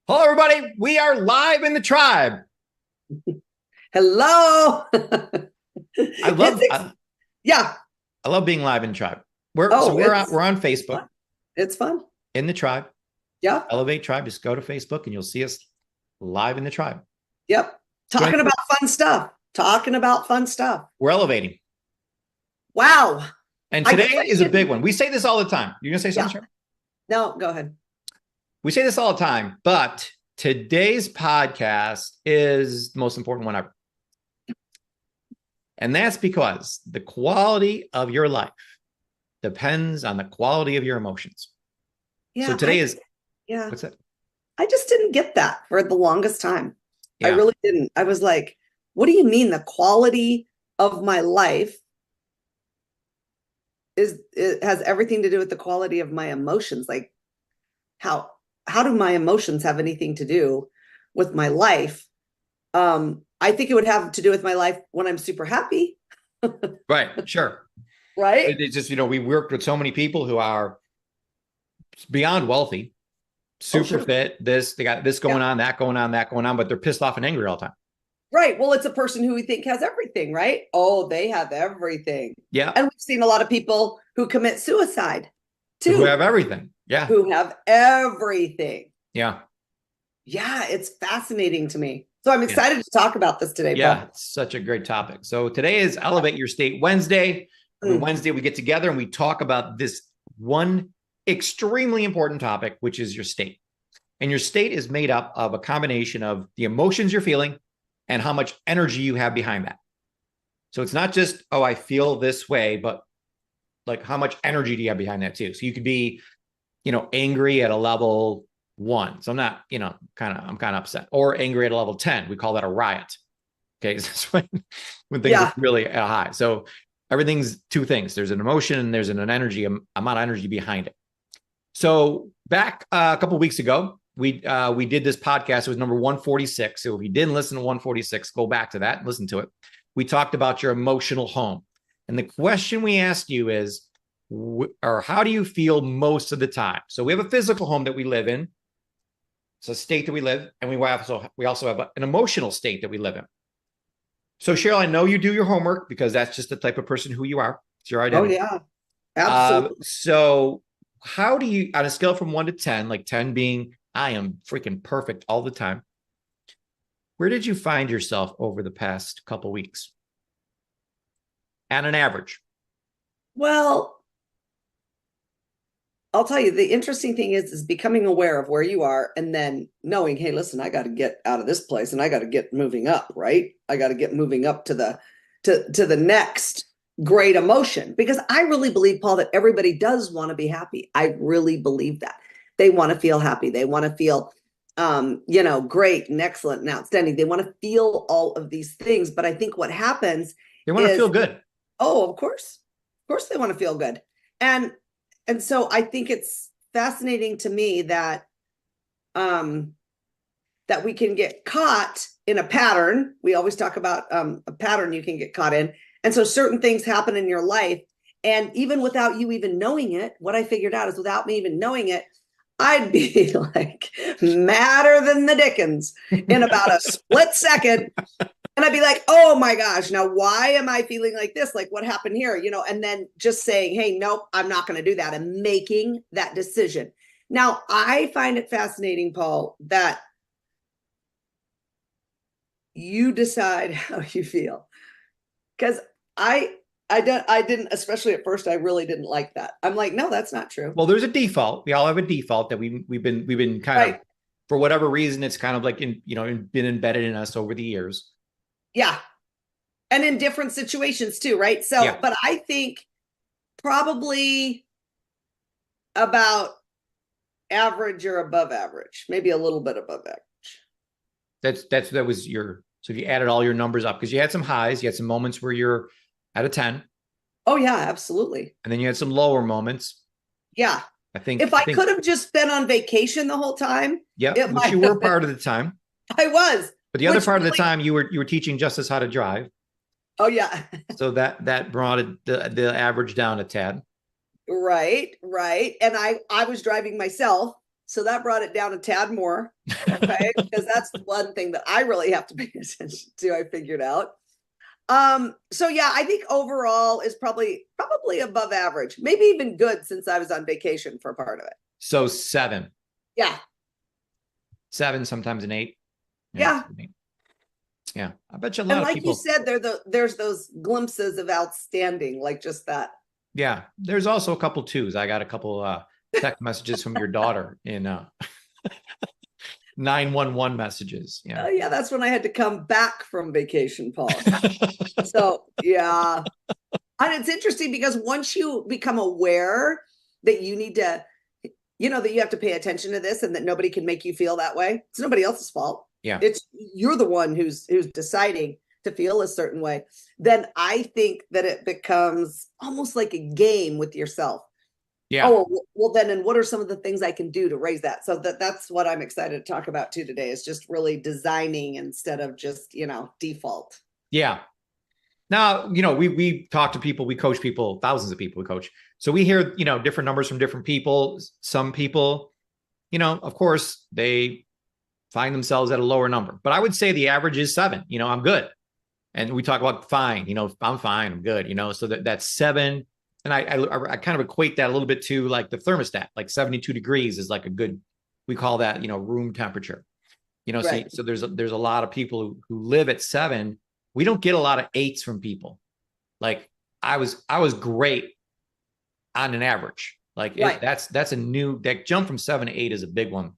Hello, everybody. We are live in the tribe. Hello. I love Yeah. I love being live in the tribe. We're so Oh, we're on, it's we're on Facebook fun. It's fun. in the tribe. Yeah. Elevate Tribe. Just go to Facebook and you'll see us live in the tribe. Yep. Join Talking about fun stuff. Talking about fun stuff. We're elevating. Wow. And I today guess I is a big didn't. one. We say this all the time. You're gonna say something, Yeah. Sharon? No, go ahead. We say this all the time, but today's podcast is the most important one ever. And that's because the quality of your life depends on the quality of your emotions. So Yeah. today is Yeah. what's that? I just didn't get that for the longest time. I Yeah. really didn't. I was like, what do you mean the quality of my life it has everything to do with the quality of my emotions? Like how how do my emotions have anything to do with my life? I think it would have to do with my life when I'm super happy, Right. Sure. right? It's just, we worked with so many people who are beyond wealthy, Oh, super sure. fit. They got this Yeah. going on, that going on, that going on, but they're pissed off and angry all the time. Right. Well, it's a person who we think has everything, right? Oh, they have everything. Yeah. And we've seen a lot of people who commit suicide Who have too, everything. Yeah. who have everything. Yeah. Yeah, it's fascinating to me. So I'm Yeah. excited to talk about this today, Yeah. Paul. It's such a great topic. So today is Elevate Your State Wednesday. Every Mm. Wednesday, we get together and we talk about this one extremely important topic, which is your state. And your state is made up of a combination of the emotions you're feeling and how much energy you have behind that. So it's not just, oh, I feel this way, but like how much energy do you have behind that too? So you could be, angry at a level 1. So I'm not, I'm kind of upset, or angry at a level 10. We call that a riot. Okay. That's when things are Yeah. really at a high. So everything's two things. There's an emotion and there's an energy, amount of energy behind it. So back a couple of weeks ago, we did this podcast. It was number 146. So if you didn't listen to 146, go back to that and listen to it. We talked about your emotional home. And the question we asked you is, or how do you feel most of the time? So we have a physical home that we live in. It's a state that we live, and we also have an emotional state that we live in. So Cheryl, I know you do your homework because that's just the type of person who you are. It's your Oh, identity. yeah. Absolutely. So how do you, on a scale from 1 to 10, like 10 being I am freaking perfect all the time, where did you find yourself over the past couple weeks? At an average. Well, I'll tell you, the interesting thing is becoming aware of where you are and then knowing, hey, listen, I got to get out of this place and I got to get moving up, right? I got to get moving up to the next great emotion, because I really believe, Paul, that everybody does want to be happy. I really believe that. They want to feel happy. They want to feel great and excellent and outstanding. They want to feel all of these things, but I think what happens They want to is, feel good. oh, of course. Of course they want to feel good. And and so I think it's fascinating to me that um that we can get caught in a pattern. We always talk about a pattern you can get caught in. And so certain things happen in your life. And even without you even knowing it, what I figured out is without me even knowing it, I'd be like madder than the Dickens in about a split second. And I'd be like, oh my gosh, now why am I feeling like this? Like, what happened here? And then just saying, hey, nope, I'm not going to do that, and making that decision. Now, I find it fascinating, Paul, that you decide how you feel. Because I didn't, especially at first, I really didn't like that. I'm like, no, that's not true. Well, there's a default. We all have a default that we've been kind of, Right. for whatever reason, it's kind of like been embedded in us over the years. Yeah. And in different situations too, right? So, Yeah. but I think probably about average or above average, maybe a little bit above average. That was your, so if you added all your numbers up, because you had some highs, you had some moments where you're at a 10, Oh yeah, absolutely. and then you had some lower moments. Yeah. I think, If I could have just been on vacation the whole time, yeah, it which might you were have been. part of the time. I was. But the other Which part of the really, time you were teaching Justice how to drive. oh yeah. So that brought the average down a tad. Right, right. And I was driving myself So that brought it down a tad more. Okay. Because that's one thing that I really have to pay attention to. I figured out. So yeah, I think overall is probably above average, maybe even good since I was on vacation for part of it. So 7. Yeah. 7, sometimes an 8. Yeah. Yeah. I bet you a And lot of like people. you said, there's those glimpses of outstanding, like just that. Yeah. There's also a couple 2s. I got a couple text messages from your daughter in 911 messages. Yeah. Oh yeah, that's when I had to come back from vacation, Paul. So yeah. And it's interesting because once you become aware that you need to, that you have to pay attention to this and that nobody can make you feel that way. It's nobody else's fault. Yeah. You're the one who's deciding to feel a certain way. Then I think that it becomes almost like a game with yourself. Yeah. Oh, well then, and what are some of the things I can do to raise that? So that's what I'm excited to talk about too today, is just really designing instead of just, default. Yeah. Now, we talk to people, we coach people, thousands of people we coach. So we hear, different numbers from different people. Some people, of course, they find themselves at a lower number, but I would say the average is 7. I'm good. And we talk about fine, I'm fine, I'm good, so that's 7. And I kind of equate that a little bit to like the thermostat, like 72 degrees is like a good, we call that, room temperature, right. So there's a lot of people who live at 7. We don't get a lot of 8s from people. Like I was great on an average. Like right. That's that jump from 7 to 8 is a big one.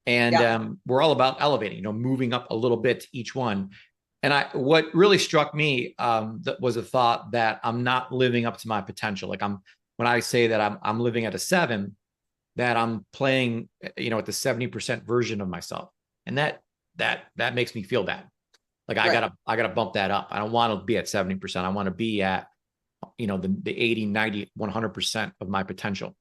And we're all about elevating, moving up a little bit to each one. And what really struck me that was a thought that I'm not living up to my potential. Like when I say that I'm living at a 7, that I'm playing, at the 70% version of myself. And that makes me feel bad. Like right. I gotta bump that up. I don't want to be at 70%. I want to be at, the 80, 90, 100% of my potential.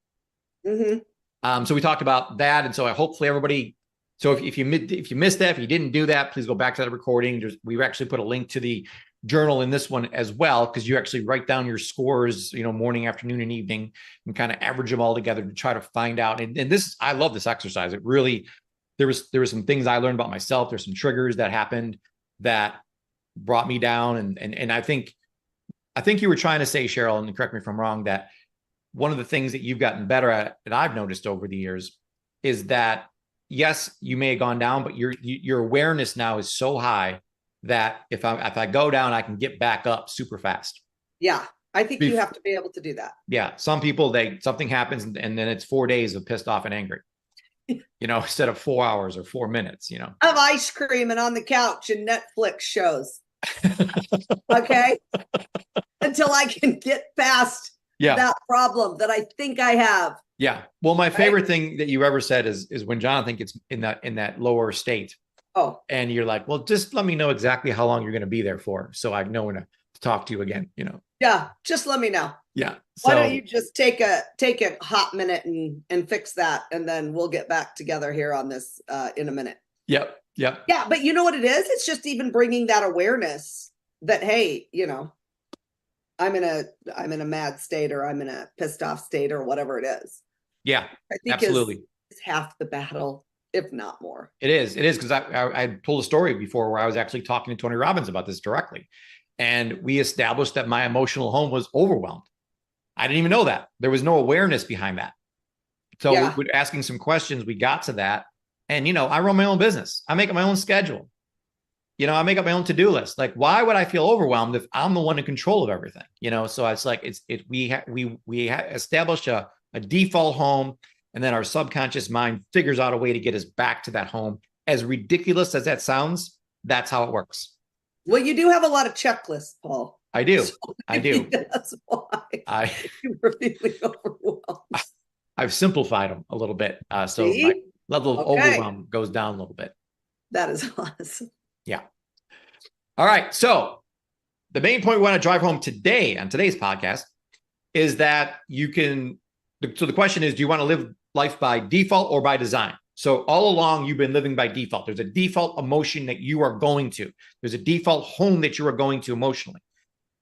Mm-hmm. So we talked about that. And so hopefully everybody, so if you missed that, if you didn't do that, please go back to that recording. We've actually put a link to the journal in this one as well, because you actually write down your scores, morning, afternoon, and evening, and kind of average them all together to try to find out. And this, I love this exercise. It really, there was some things I learned about myself. There's some triggers that happened that brought me down. And I think you were trying to say, Cheryl, and correct me if I'm wrong, that one of the things that you've gotten better at, that I've noticed over the years, is that yes, you may have gone down, but your awareness now is so high that if I go down, I can get back up super fast. Yeah. I think you have to be able to do that. Yeah. Some people, something happens and then it's 4 days of pissed off and angry, instead of 4 hours or 4 minutes, Of ice cream and on the couch and Netflix shows. Okay. Until I can get past that problem that I think I have. Yeah. Well, my favorite thing that you ever said is when Jonathan gets in that lower state. Oh. And you're like, well, just let me know exactly how long you're going to be there for, so I know when to talk to you again, Yeah, just let me know. Yeah. Why don't you just take a hot minute and fix that, and then we'll get back together here on this in a minute. Yep. Yeah, but you know what it is? It's just even bringing that awareness that, hey, I'm in a mad state, or I'm in a pissed off state, or whatever it is. Yeah, I think absolutely. It's half the battle, if not more. It is because I told a story before where I was actually talking to Tony Robbins about this directly. And we established that my emotional home was overwhelmed. I didn't even know that. There was no awareness behind that. So we're asking some questions. We got to that. And, I run my own business. I make up my own schedule. I make up my own to-do list. Like, why would I feel overwhelmed if I'm the one in control of everything? So it's like, we established a default home, and then our subconscious mind figures out a way to get us back to that home. As ridiculous as that sounds, that's how it works. Well, you do have a lot of checklists, Paul. I do. So I do. That's why you were feeling overwhelmed. I've simplified them a little bit. So my level of overwhelm goes down a little bit. That is awesome. Yeah. All right. So the main point we want to drive home today on today's podcast is that so the question is, do you want to live life by default or by design? So all along, you've been living by default. There's a default emotion that you are going to. There's a default home that you are going to emotionally.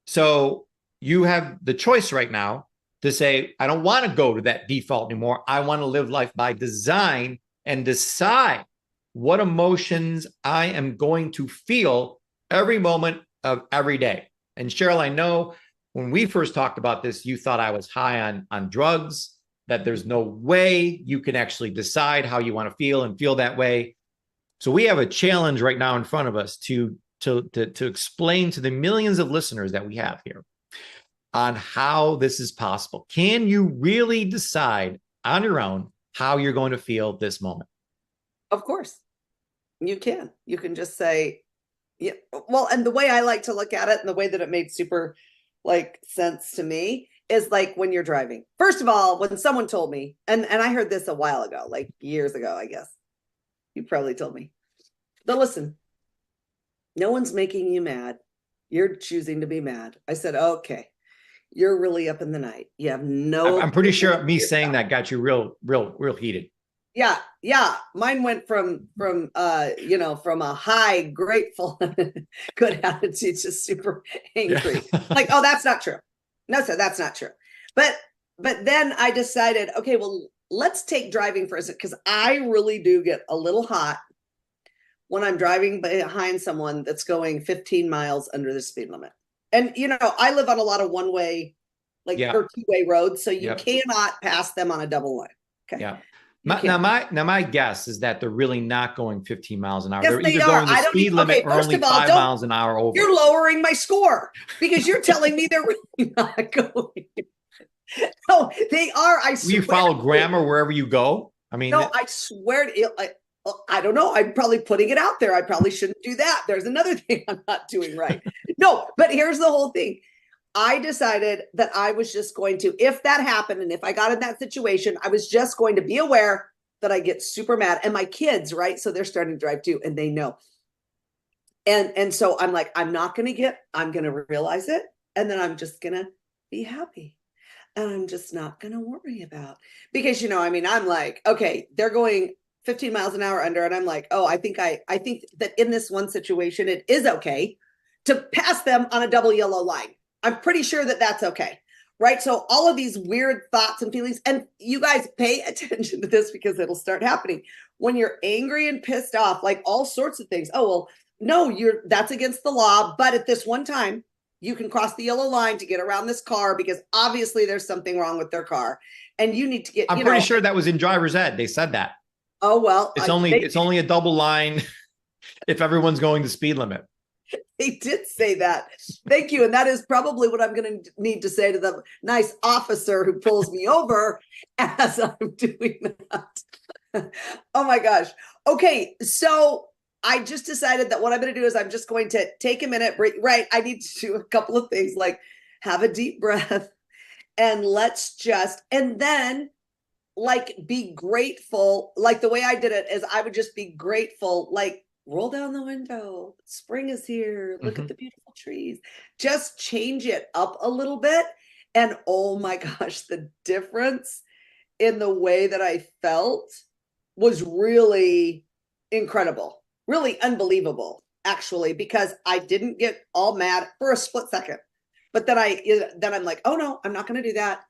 So you have the choice right now to say, I don't want to go to that default anymore. I want to live life by design and decide what emotions I am going to feel every moment of every day. And Cheryl, I know when we first talked about this, you thought I was high on drugs, that there's no way you can actually decide how you want to feel that way. So we have a challenge right now in front of us to explain to the millions of listeners that we have here on how this is possible. Can you really decide on your own how you're going to feel this moment? Of course, you can. You can just say, yeah. Well, and the way I like to look at it, and the way that it made super like sense to me, is like when you're driving. First of all, when someone told me, and I heard this a while ago, like years ago, I guess. You probably told me. But listen, no one's making you mad. You're choosing to be mad. I said, okay, you're really up in the night. You have no. I'm pretty sure me saying that got you real heated. Yeah, yeah. Mine went from from a high, grateful, good attitude to super angry. Yeah. Like, oh, that's not true. No, sir, that's not true. But then I decided, okay, well, let's take driving for a second, because I really do get a little hot when I'm driving behind someone that's going 15 miles under the speed limit. And I live on a lot of one-way, like or two-way roads, so you cannot pass them on a double line. Okay. Yeah. My guess is that they're really not going 15 miles an hour. Yes, they're either going the speed limit or only 5 miles an hour over. You're lowering my score because you're telling me they're really not going. No, they are. I swear. You follow grammar wherever you go? I mean, no, I swear. I don't know. I'm probably putting it out there. I probably shouldn't do that. There's another thing I'm not doing right. No, but here's the whole thing. I decided that I was just going to, if that happened and if I got in that situation, I was just going to be aware that I get super mad. And my kids, right? So they're starting to drive too, and they know. And so I'm like, I'm going to realize it. And then I'm just going to be happy. And I'm just not going to worry about, because, I'm like, okay, they're going 15 miles an hour under. And I'm like, oh, I think that in this one situation, it is okay to pass them on a double yellow line. I'm pretty sure that that's okay. Right. So all of these weird thoughts and feelings, and you guys pay attention to this because it'll start happening when you're angry and pissed off, like all sorts of things. Oh, well, no, that's against the law. But at this one time, you can cross the yellow line to get around this car because obviously there's something wrong with their car. And you need to get, I'm pretty sure that was in driver's ed. They said that. Oh, well, it's only a double line if everyone's going the speed limit. They did say that. Thank you. And that is probably what I'm going to need to say to the nice officer who pulls me over as I'm doing that. Oh my gosh. Okay. So I just decided that what I'm going to do is I'm just going to take a minute, right? I need to do a couple of things, like have a deep breath and and then like be grateful. Like the way I did it is I would just be grateful, like, roll down the window. Spring is here. Look at the beautiful trees. Just change it up a little bit. And oh my gosh, the difference in the way that I felt was really incredible, really unbelievable, actually, because I didn't get all mad for a split second. But then I'm like, oh no, I'm not going to do that.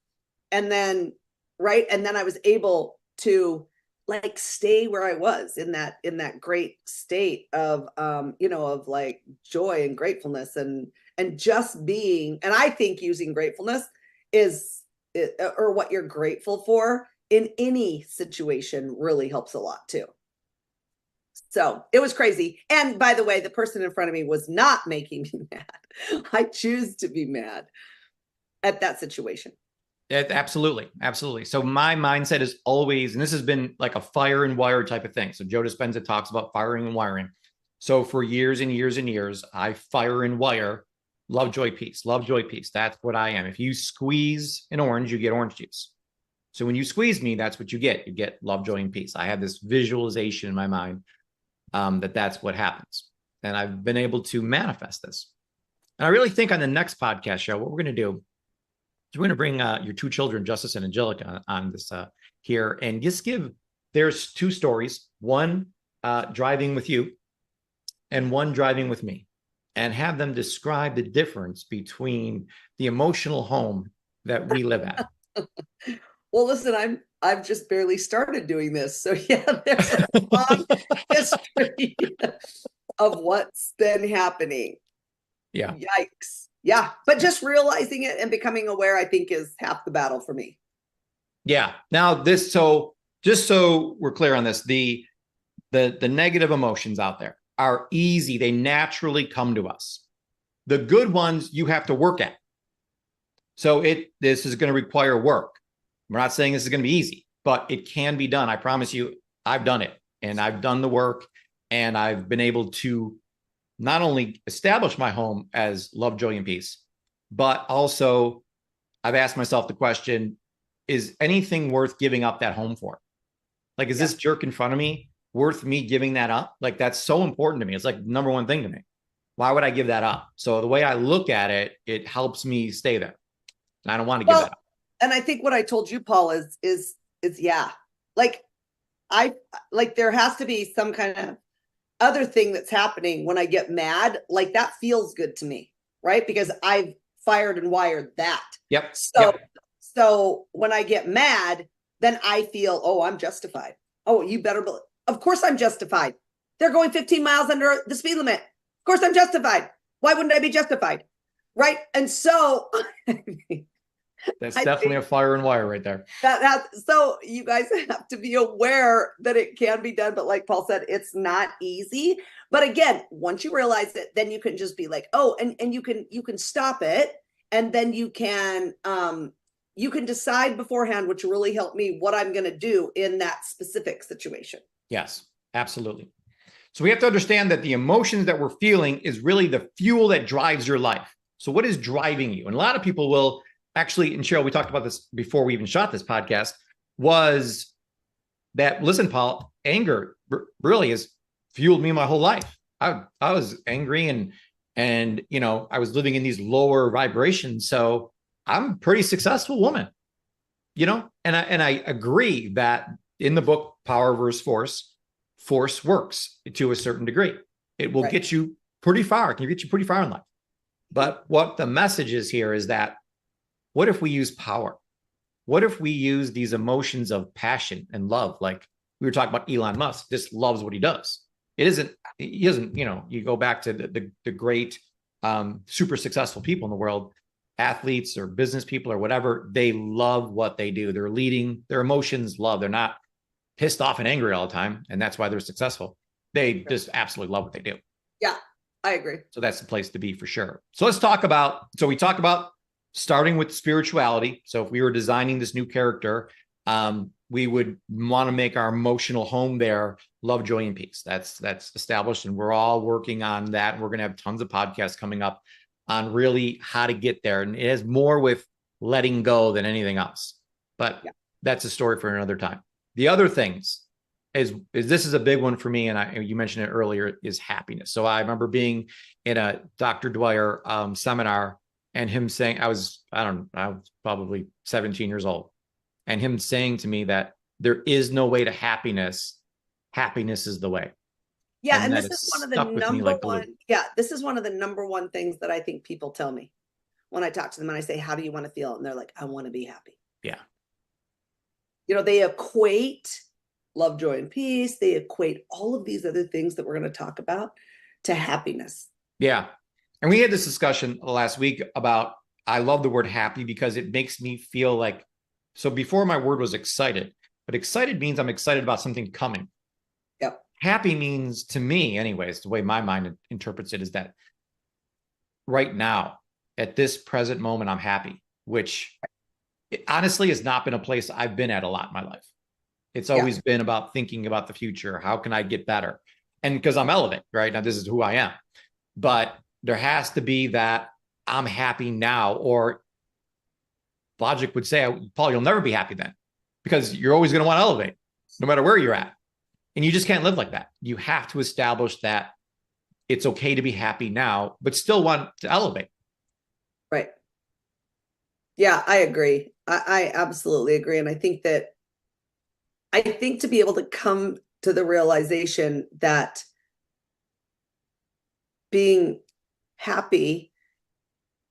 And then, right. And then I was able to like stay where I was in that great state of, of like joy and gratefulness and just being. And I think using gratefulness or what you're grateful for in any situation really helps a lot too. So it was crazy. And by the way, the person in front of me was not making me mad. I choose to be mad at that situation. Absolutely. Absolutely. So my mindset is always, and this has been like a fire and wire type of thing. So Joe Dispenza talks about firing and wiring. So for years and years and years, I fire and wire, love, joy, peace, love, joy, peace. That's what I am. If you squeeze an orange, you get orange juice. So when you squeeze me, that's what you get. You get love, joy, and peace. I have this visualization in my mind that's what happens. And I've been able to manifest this. And I really think on the next podcast show, what we're going to do, so we're going to bring your two children, Justice and Angelica, on this here, and just there's two stories, one driving with you and one driving with me, and have them describe the difference between the emotional home that we live at. Well, listen, I've just barely started doing this. So yeah, there's a long history of what's been happening. Yeah. Yikes. Yeah. But just realizing it and becoming aware, I think, is half the battle for me. Yeah. Now so just so we're clear on this, the negative emotions out there are easy. They naturally come to us. The good ones you have to work at. So this is going to require work. We're not saying this is going to be easy, but it can be done. I promise you, I've done it, and I've done the work, and I've been able to not only establish my home as love, joy, and peace, but also I've asked myself the question, is anything worth giving up that home for? Like, is this jerk in front of me worth me giving that up? Like, that's so important to me. It's like the number one thing to me. Why would I give that up? So the way I look at it, it helps me stay there. And I don't want to give that up. And I think what I told you, Paul, is yeah. Like there has to be some kind of other thing that's happening when I get mad. Like that feels good to me, right? Because I've fired and wired that. Yep. So when I get mad, then I feel, oh, I'm justified. Oh, you better believe. Of course I'm justified. They're going 15 miles under the speed limit. Of course I'm justified. Why wouldn't I be justified? Right. And so that's definitely a fire and wire right there. So you guys have to be aware that it can be done. But like Paul said, it's not easy. But again, once you realize it, then you can just be like, oh, and you can stop it. And then you can decide beforehand, which really helped me, what I'm going to do in that specific situation. Yes, absolutely. So we have to understand that the emotions that we're feeling is really the fuel that drives your life. So what is driving you? And a lot of people will actually, and Cheryl, we talked about this before we even shot this podcast, was that, listen, Paul, anger really has fueled me my whole life. I was angry and you know, I was living in these lower vibrations. So I'm a pretty successful woman, you know, and I agree that in the book, Power versus Force works to a certain degree. It will get you pretty far. It can get you pretty far in life. But what the message is here is that, what if we use power? What if we use these emotions of passion and love? Like we were talking about Elon Musk, just loves what he does. He doesn't, you know, you go back to the great, super successful people in the world, athletes or business people or whatever, they love what they do. They're leading, their emotions love. They're not pissed off and angry all the time. And that's why they're successful. They just absolutely love what they do. Yeah, I agree. So that's the place to be for sure. So let's talk about, we talk about starting with spirituality. So if we were designing this new character, we would want to make our emotional home there love, joy, and peace. That's established, and we're all working on that. We're going to have tons of podcasts coming up on really how to get there, and it has more with letting go than anything else. But that's a story for another time. The other things is this is a big one for me, and you mentioned it earlier, is happiness. So I remember being in a Dr. Dwyer seminar, and him saying, I was probably 17 years old, and him saying to me that there is no way to happiness. Happiness is the way. Yeah. And this is one of the number one. Yeah. This is one of the number one things that I think people tell me when I talk to them and I say, how do you want to feel? And they're like, I want to be happy. Yeah. You know, they equate love, joy, and peace. They equate all of these other things that we're going to talk about to happiness. Yeah. And we had this discussion last week about, I love the word happy because it makes me feel like, so before my word was excited, but excited means I'm excited about something coming. Yep. Happy means, to me anyways, the way my mind interprets it, is that right now, at this present moment, I'm happy, which honestly has not been a place I've been at a lot in my life. It's always been about thinking about the future. How can I get better? And because I'm Elevate, right? Now, this is who I am. But there has to be that I'm happy now, or logic would say, Paul, you'll never be happy then, because you're always going to want to elevate no matter where you're at. And you just can't live like that. You have to establish that it's okay to be happy now, but still want to elevate. Right. Yeah, I agree. I absolutely agree. And I think to be able to come to the realization that being happy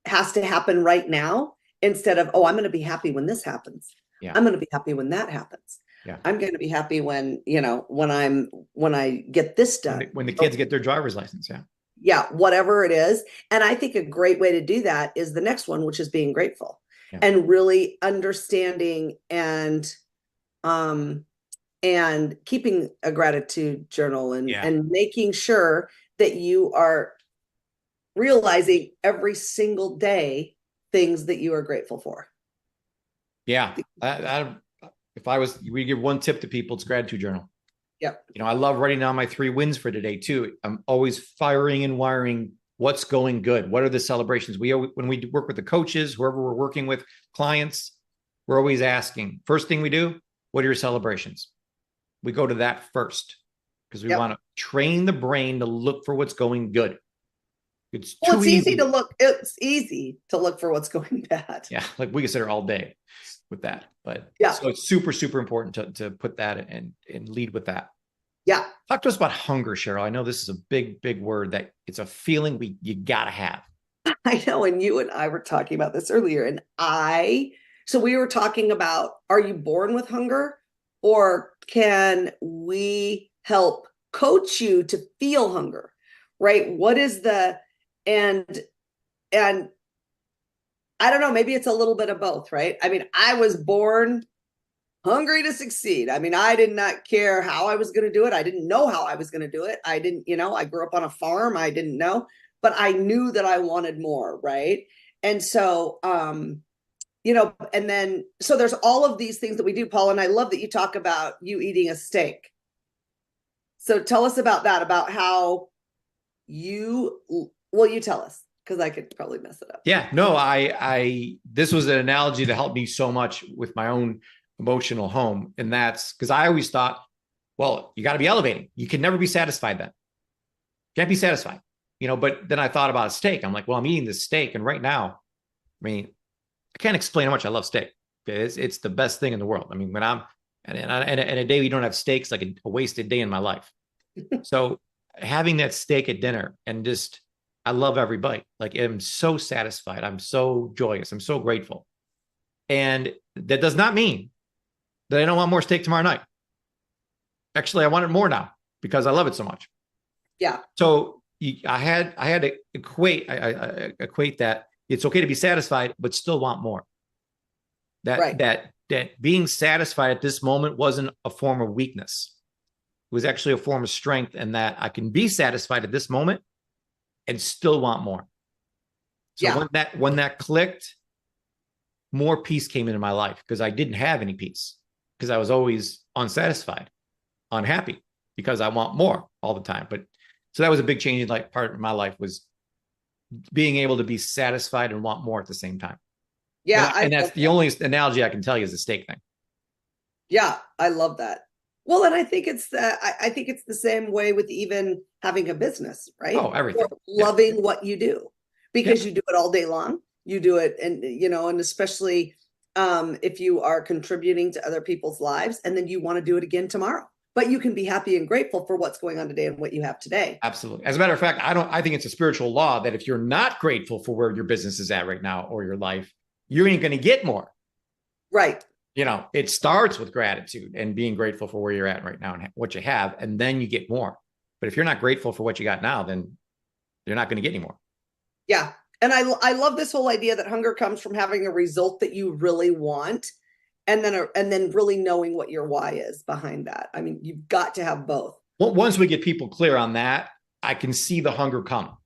has to happen right now, instead of, oh, I'm going to be happy when this happens. Yeah. I'm going to be happy when that happens. Yeah. I'm going to be happy when, when I get this done. When the kids get their driver's license. Yeah. Yeah, whatever it is. And I think a great way to do that is the next one, which is being grateful, Yeah. and really understanding and keeping a gratitude journal, and making sure that you are realizing every single day things that you are grateful for. Yeah. If we give one tip to people, it's gratitude journal. Yep. I love writing down my 3 wins for today too. I'm always firing and wiring what's going good. What are the celebrations? When we work with the coaches, whoever we're working with, clients, we're always asking, first thing we do, what are your celebrations? We go to that first because we want to train the brain to look for what's going good. It's easy to look. It's easy to look for what's going bad. Yeah. Like we can sit here all day with that, but so it's super, super important to put that and lead with that. Yeah. Talk to us about hunger, Cheryl. I know this is a big, big word that it's a feeling you gotta have. I know. And you and I were talking about this earlier, and so we were talking about, are you born with hunger, or can we help coach you to feel hunger? Right? What is and I don't know, maybe it's a little bit of both, right? I mean, I was born hungry to succeed. I mean, I did not care how I was going to do it. I didn't know how I was going to do it. I didn't, I grew up on a farm. I didn't know, but I knew that I wanted more. Right. And so, and then, so there's all of these things that we do, Paul, and I love that you talk about you eating a steak. So tell us about that, about how you tell us, because I could probably mess it up. Yeah, no, this was an analogy that helped me so much with my own emotional home. And that's because I always thought, well, you got to be elevating. You can never be satisfied then. Can't be satisfied, but then I thought about a steak. I'm like, well, I'm eating this steak. And right now, I mean, I can't explain how much I love steak. It's the best thing in the world. I mean, when I'm, and a day we don't have steaks, like a wasted day in my life. So having that steak at dinner and just, I love every bite. Like I'm so satisfied. I'm so joyous. I'm so grateful. And that does not mean that I don't want more steak tomorrow night. Actually, I want it more now because I love it so much. Yeah. So I had to equate that it's okay to be satisfied, but still want more. That being satisfied at this moment wasn't a form of weakness. It was actually a form of strength, and that I can be satisfied at this moment and still want more. So when that clicked, more peace came into my life because I didn't have any peace because I was always unsatisfied, unhappy because I want more all the time. But so that was a big change in part of my life, was being able to be satisfied and want more at the same time. Yeah. And that's the only analogy I can tell you is the steak thing. Yeah. I love that. Well, and I think it's the same way with even having a business, right? Oh, everything. Or loving what you do, because you do it all day long. You do it, and and especially if you are contributing to other people's lives, and then you want to do it again tomorrow. But you can be happy and grateful for what's going on today and what you have today. Absolutely. As a matter of fact, I think it's a spiritual law that if you're not grateful for where your business is at right now or your life, you ain't going to get more. Right. It starts with gratitude and being grateful for where you're at right now and what you have, and then you get more. But if you're not grateful for what you got now, then you're not going to get any more. Yeah. And I love this whole idea that hunger comes from having a result that you really want, and then really knowing what your why is behind that. I mean, you've got to have both. Well, once we get people clear on that, I can see the hunger come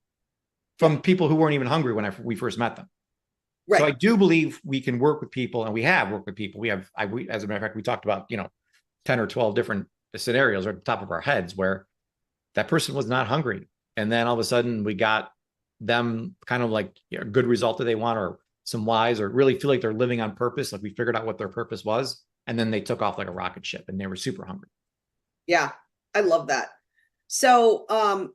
from people who weren't even hungry when we first met them. Right. So I do believe we can work with people, and we have worked with people. We have, as a matter of fact, we talked about, 10 or 12 different scenarios right at the top of our heads where that person was not hungry. And then all of a sudden we got them kind of like a good result that they want, or some whys, or really feel like they're living on purpose. Like we figured out what their purpose was, and then they took off like a rocket ship and they were super hungry. Yeah, I love that. So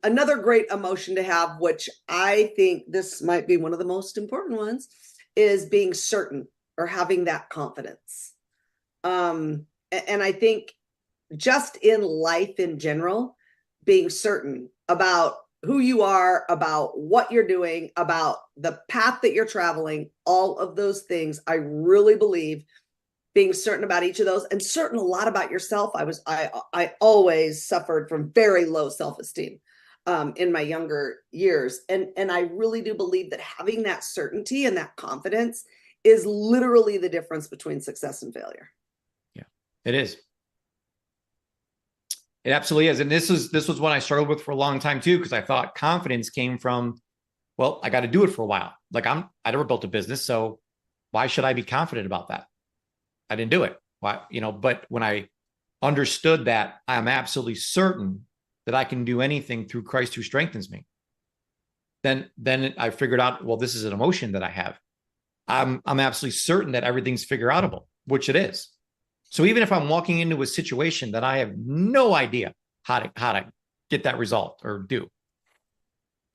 another great emotion to have, which I think this might be one of the most important ones, is being certain, or having that confidence. And I think just in life in general, being certain about who you are, about what you're doing, about the path that you're traveling, all of those things, I really believe being certain about each of those and certain a lot about yourself. I always suffered from very low self-esteem in my younger years. And I really do believe that having that certainty and that confidence is literally the difference between success and failure. Yeah, it is. It absolutely is. And this was one I struggled with for a long time too, because I thought confidence came from, well, I got to do it for a while. Like I never built a business, so why should I be confident about that? I didn't do it. Why, but when I understood that I'm absolutely certain that I can do anything through Christ who strengthens me, then I figured out, well, this is an emotion that I have. I'm absolutely certain that everything's figure outable, which it is. So even if I'm walking into a situation that I have no idea how to get that result or do,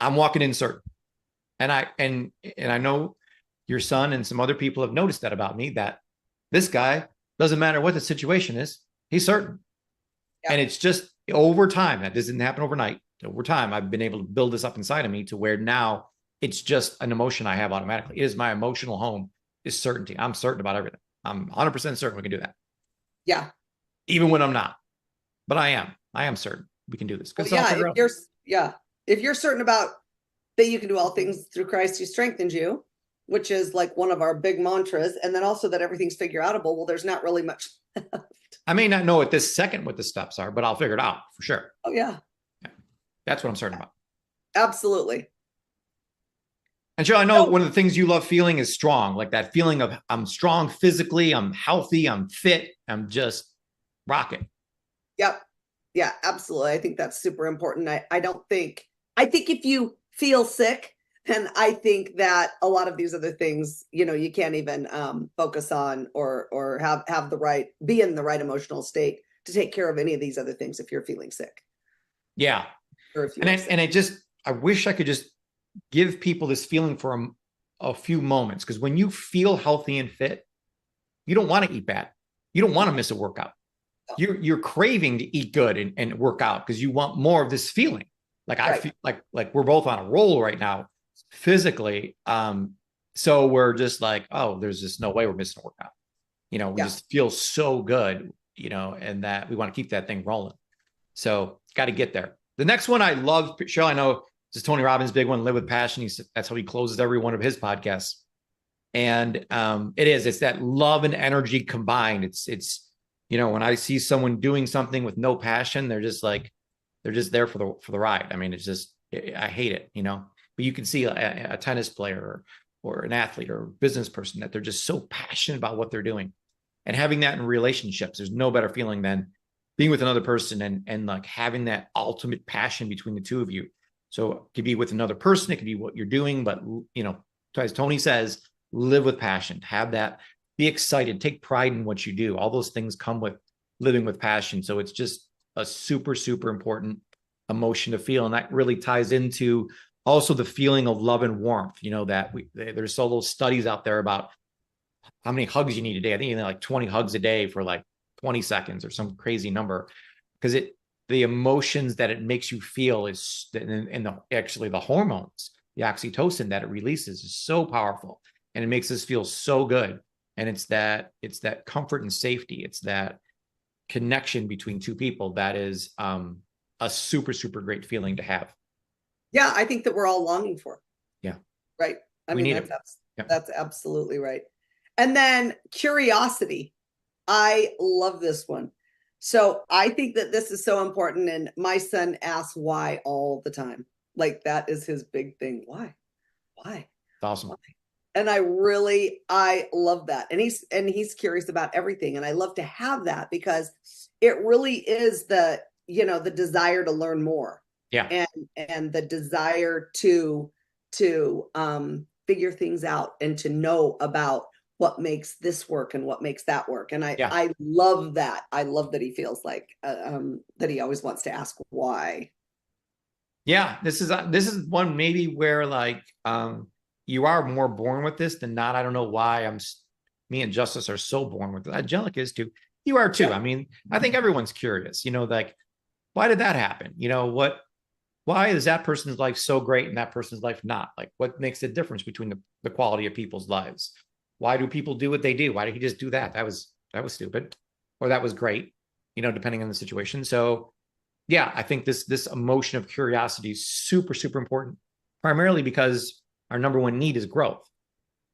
I'm walking in certain. And I know your son and some other people have noticed that about me, that this guy, doesn't matter what the situation is, he's certain. Yeah. And it's just over time, that doesn't happen overnight. Over time, I've been able to build this up inside of me to where now it's just an emotion I have automatically. It is my emotional home, is certainty. I'm certain about everything. I'm 100% certain we can do that. Yeah. Even when I'm not, but I am certain we can do this. Well, if you're certain about that you can do all things through Christ who strengthens you, which is like one of our big mantras, and then also that everything's figure outable. Well, there's not really much left. I may not know at this second what the steps are, but I'll figure it out for sure. Oh yeah. That's what I'm certain about. Absolutely. And Cheryl, I know one of the things you love feeling is strong, like that feeling of I'm strong physically, I'm healthy, I'm fit, I'm just rocking. Yep. Yeah, absolutely. I think that's super important. I think if you feel sick, then I think that a lot of these other things, you can't even focus on or have be in the right emotional state to take care of any of these other things if you're feeling sick. Yeah. Or if I wish I could just give people this feeling for a few moments, because when you feel healthy and fit, you don't want to eat bad. You don't want to miss a workout. No. You're craving to eat good and work out because you want more of this feeling. Like I feel like we're both on a roll right now physically. So we're just like, oh, there's just no way we're missing a workout. We just feel so good, and that we want to keep that thing rolling. So got to get there. The next one I love, Cheryl, I know this is Tony Robbins' big one, Live with Passion. That's how he closes every one of his podcasts. And it's that love and energy combined. It's when I see someone doing something with no passion, they're just there for the ride. I mean, I hate it, but you can see a tennis player or an athlete or a business person that they're just so passionate about what they're doing, and having that in relationships. There's no better feeling than being with another person and like having that ultimate passion between the two of you. So it could be with another person, it could be what you're doing, but as Tony says, live with passion, have that, be excited, take pride in what you do. All those things come with living with passion. So it's just a super, super important emotion to feel. And that really ties into also the feeling of love and warmth, that there's so little studies out there about how many hugs you need a day. I think you need like 20 hugs a day for like 20 seconds or some crazy number, because the emotions that it makes you feel is, and actually the hormones, the oxytocin that it releases is so powerful, and it makes us feel so good. And it's that comfort and safety. It's that connection between two people that is a super, super great feeling to have. Yeah, I think that we're all longing for. Yeah. Right. That's absolutely right. And then curiosity. I love this one. So I think that this is so important. And my son asks why all the time. Like that is his big thing. Why? That's awesome. Why? And I love that. And he's curious about everything. And I love to have that because it really is the desire to learn more. Yeah. And the desire to figure things out and to know about what makes this work and what makes that work. And I love that. I love that he feels like that he always wants to ask why. Yeah, this is one maybe where like you are more born with this than not. I don't know why me and Justice are so born with it. Angelica is too. You are too. Yeah. I mean, I think everyone's curious, like, why did that happen? Why is that person's life so great and that person's life not? Like, what makes the difference between the quality of people's lives? Why do people do what they do? Why did he just do that? That was that was stupid, or that was great, depending on the situation. So yeah, I think this emotion of curiosity is super, super important, primarily because our number one need is growth.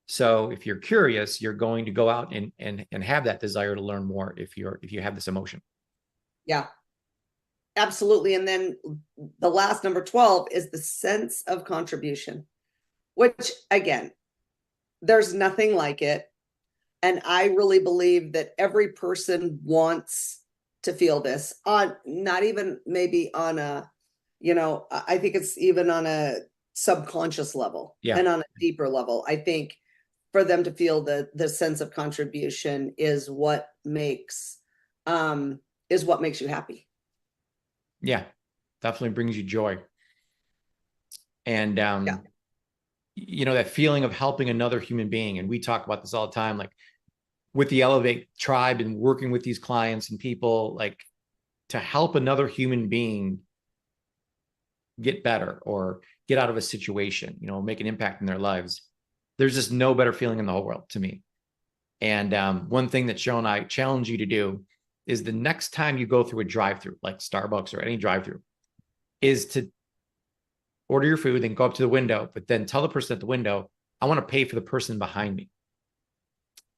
So if you're curious, you're going to go out and have that desire to learn more if you have this emotion. Yeah, absolutely. And then the last number 12 is the sense of contribution, which again, there's nothing like it. And I really believe that every person wants to feel this on, not even maybe on a, I think it's even on a subconscious level Yeah. and on a deeper level. I think for them to feel the sense of contribution is what makes you happy. Yeah. Definitely brings you joy. And Yeah. That feeling of helping another human being. And we talk about this all the time, like with the Elevate tribe and working with these clients and people, like to help another human being get better or get out of a situation, make an impact in their lives. There's just no better feeling in the whole world to me. And one thing that Cheryl and I challenge you to do is the next time you go through a drive-through, like Starbucks or any drive-through, is to order your food, then go up to the window, but then tell the person at the window, I want to pay for the person behind me.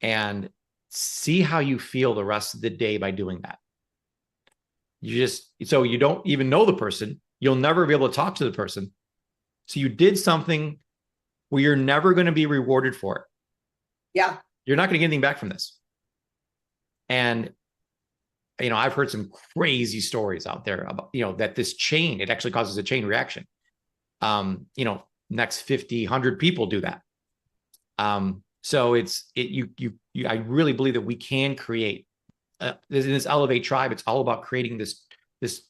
And see how you feel the rest of the day by doing that. So you don't even know the person. You'll never be able to talk to the person. So you did something where you're never going to be rewarded for it. Yeah. You're not going to get anything back from this. And, I've heard some crazy stories out there about, that this chain, it actually causes a chain reaction. Next 50, 100 people do that. So I really believe that we can create in this Elevate tribe. It's all about creating this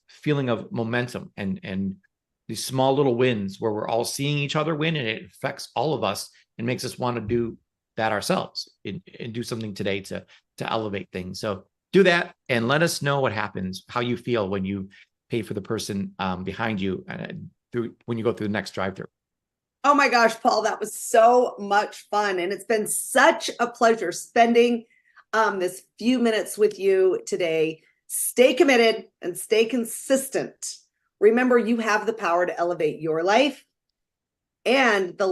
feeling of momentum and these small little wins where we're all seeing each other win, and it affects all of us and makes us want to do that ourselves and do something today to elevate things. So do that and let us know what happens, how you feel when you pay for the person behind you when you go through the next drive-through. Oh my gosh, Paul, that was so much fun. And it's been such a pleasure spending this few minutes with you today. Stay committed and stay consistent. Remember, you have the power to elevate your life and the